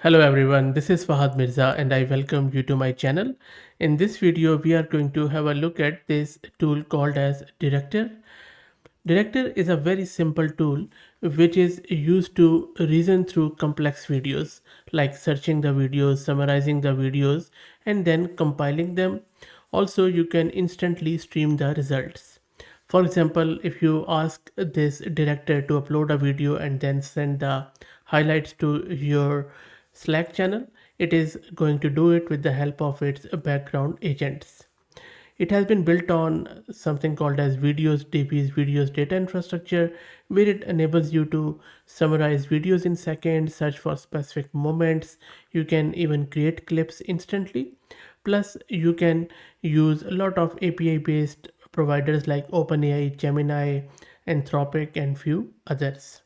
Hello everyone, this is Fahad Mirza and I welcome you to my channel. In this video, we are going to have a look at this tool called as Director. Director is a very simple tool which is used to reason through complex videos, like searching the videos, summarizing the videos, and then compiling them. Also, you can instantly stream the results. For example, if you ask this director to upload a video and then send the highlights to your Slack channel, it is going to do it with the help of its background agents. It has been built on something called as Videos DB's Videos Data Infrastructure, where it enables you to summarize videos in seconds, search for specific moments. You can even create clips instantly. Plus, you can use a lot of API-based providers like OpenAI, Gemini, Anthropic, and few others.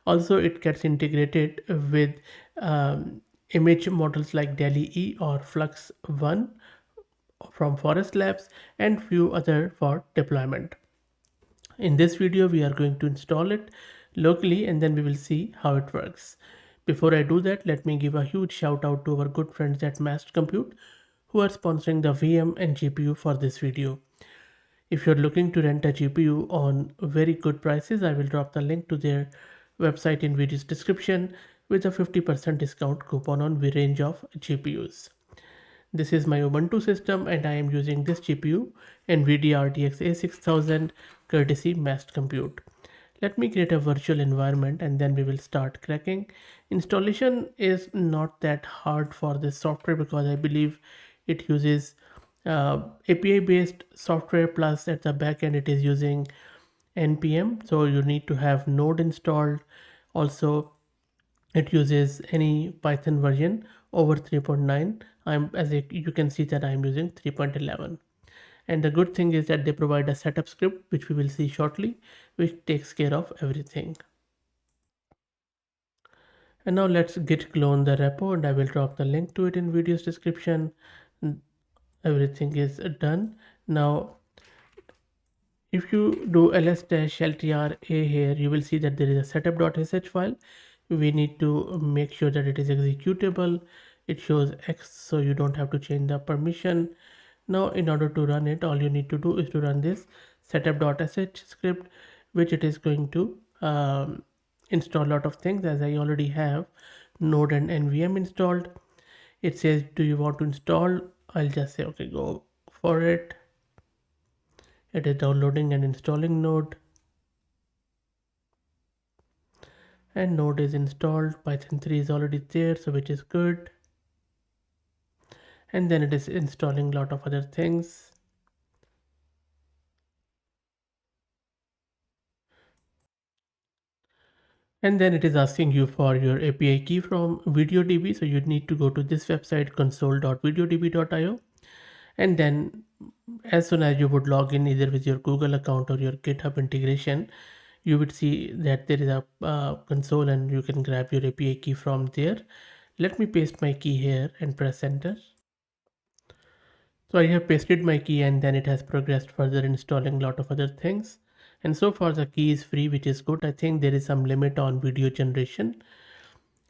Also, it gets integrated with image models like DALL-E E or Flux One from Forest Labs and few other for deployment. In this video, we are going to install it locally and then we will see how it works. Before I do that, let me give a huge shout out to our good friends at Mast Compute who are sponsoring the VM and GPU for this video. If you're looking to rent a GPU on very good prices, I will drop the link to their website in video's description with a 50% discount coupon on a range of GPUs. This is my Ubuntu system and I am using this GPU NVIDIA RTX A6000 courtesy Mast Compute. Let me create a virtual environment and then we will start cracking. Installation is not that hard for this software because I believe it uses API based software, plus at the back end it is using npm, so you need to have node installed. Also, it uses any python version over 3.9. You can see that I'm using 3.11. And the good thing is that they provide a setup script which we will see shortly, which takes care of everything. And now let's git clone the repo and I will drop the link to it in video's description. Everything is done. Now if you do ls-ltr a here, you will see that there is a setup.sh file. We need to make sure that it is executable. It shows X, so you don't have to change the permission. Now in order to run it, all you need to do is to run this setup.sh script, which it is going to install a lot of things. As I already have node and nvm installed, it says do you want to install. I'll just say okay, go for it. It is downloading and installing node, and node is installed. Python 3 is already there, so which is good. And then it is installing a lot of other things. And then it is asking you for your API key from VideoDB. So you need to go to this website console.videodb.io. And then as soon as you would log in either with your Google account or your GitHub integration, you would see that there is a console and you can grab your API key from there. Let me paste my key here and press enter. So I have pasted my key and then it has progressed further, installing a lot of other things. And so far the key is free, which is good. I think there is some limit on video generation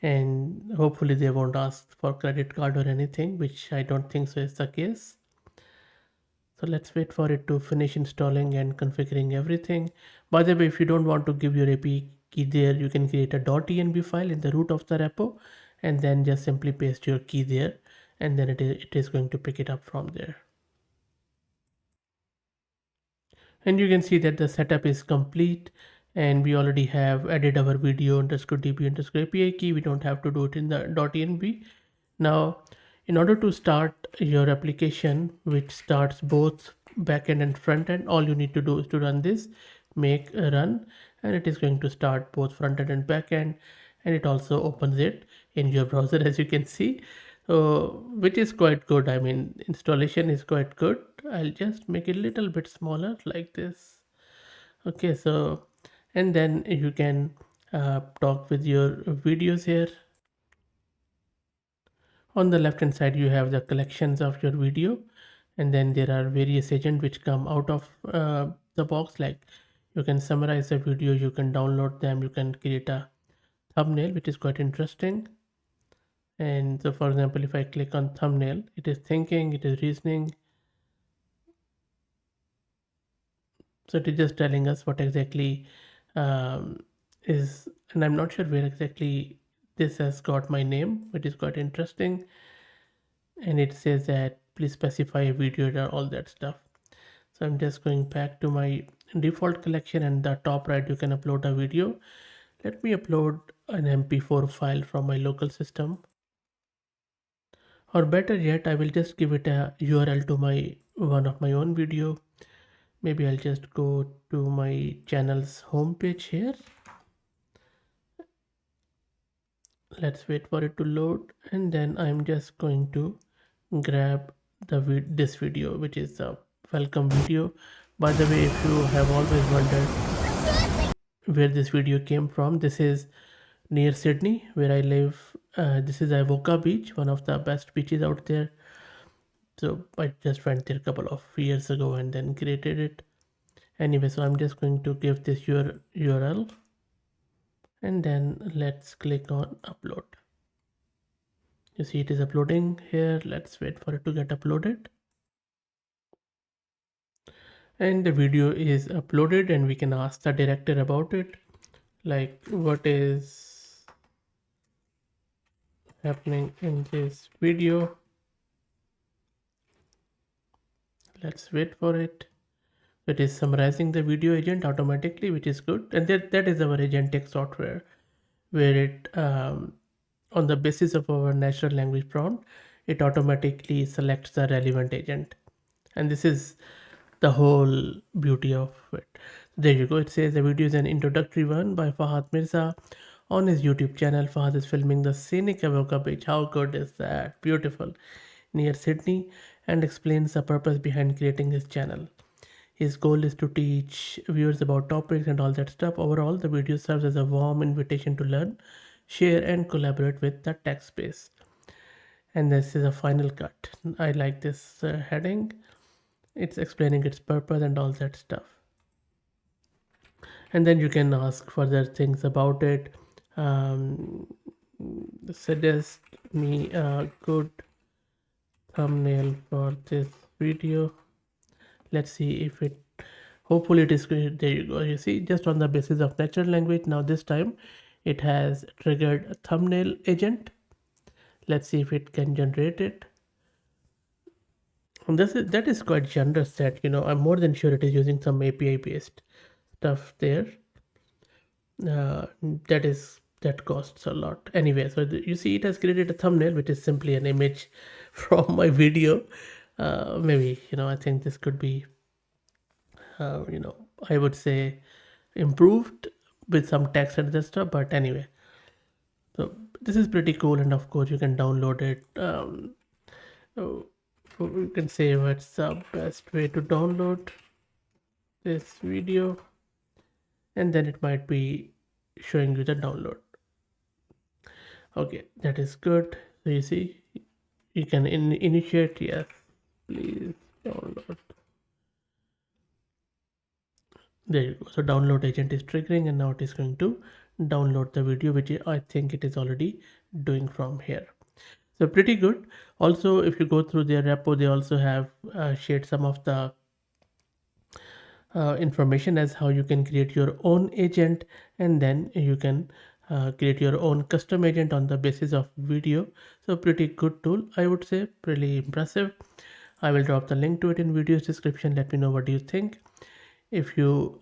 and hopefully they won't ask for credit card or anything, which I don't think so is the case. So let's wait for it to finish installing and configuring everything. By the way, if you don't want to give your API key there, you can create a .env file in the root of the repo and then just simply paste your key there, and then it is going to pick it up from there. And you can see that the setup is complete and we already have added our video underscore db underscore API key. We don't have to do it in the .env. Now, in order to start your application, which starts both backend and front end, all you need to do is to run this, make a run, and it is going to start both front end and backend, and it also opens it in your browser as you can see. So, which is quite good. I mean, installation is quite good. I'll just make it a little bit smaller like this. Okay, so and then you can talk with your videos here. On the left hand side you have the collections of your video, and then there are various agents which come out of the box, like you can summarize the video, you can download them, you can create a thumbnail, which is quite interesting. And so for example, if I click on thumbnail, it is thinking, it is reasoning. So it is just telling us what exactly um, is, and I'm not sure where exactly this has got my name, which is quite interesting. And it says that please specify a video or all that stuff. So I'm just going back to my default collection, and the top right you can upload a video. Let me upload an MP4 file from my local system, or better yet, I will just give it a URL to my one of my own video. Maybe I'll just go to my channel's homepage here. Let's wait for it to load, and then I'm just going to grab this video, which is a welcome video. By the way, if you have always wondered where this video came from, this is near Sydney where I live. This is Avoca Beach, one of the best beaches out there. So I just went there a couple of years ago and then created it. Anyway, so I'm just going to give this your URL, and then let's click on upload. You see it is uploading here. Let's wait for it to get uploaded. And the video is uploaded, and we can ask the director about it, like what is happening in this video. Let's wait for it. It is summarizing the video agent automatically, which is good. And that is our agentic software, where it on the basis of our natural language prompt, it automatically selects the relevant agent. And this is the whole beauty of it. There you go. It says the video is an introductory one by Fahad Mirza on his YouTube channel. Fahad is filming the scenic Avoca Beach. How good is that? Beautiful. Near Sydney, and explains the purpose behind creating his channel. His goal is to teach viewers about topics and all that stuff. Overall, the video serves as a warm invitation to learn, share, and collaborate with the tech space. And this is a final cut. I like this heading. It's explaining its purpose and all that stuff. And then you can ask further things about it. Um, Suggest me a good thumbnail for this video. Let's see if it, hopefully it is good. There you go. You see, just on the basis of natural language. Now this time it has triggered a thumbnail agent. Let's see if it can generate it. And that is quite generous. That, I'm more than sure it is using some API based stuff there. That costs a lot anyway. So you see it has created a thumbnail, which is simply an image from my video. Maybe, I think this could be I would say improved with some text and this stuff, but anyway, so this is pretty cool. And of course you can download it. So you can say what's the best way to download this video, and then it might be showing you the download. Okay, that is good. So you see, you can initiate. Yes, please download. There you go. So download agent is triggering, and now it is going to download the video, which I think it is already doing from here. So pretty good. Also, if you go through their repo, they also have shared some of the information as how you can create your own agent, and then you can create your own custom agent on the basis of video. So pretty good tool, I would say. Pretty impressive. I will drop the link to it in video's description. Let me know what do you think. If you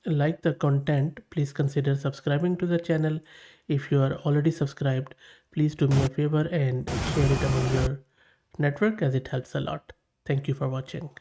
like the content, please consider subscribing to the channel. If you are already subscribed, please do me a favor and share it among your network, as it helps a lot. Thank you for watching.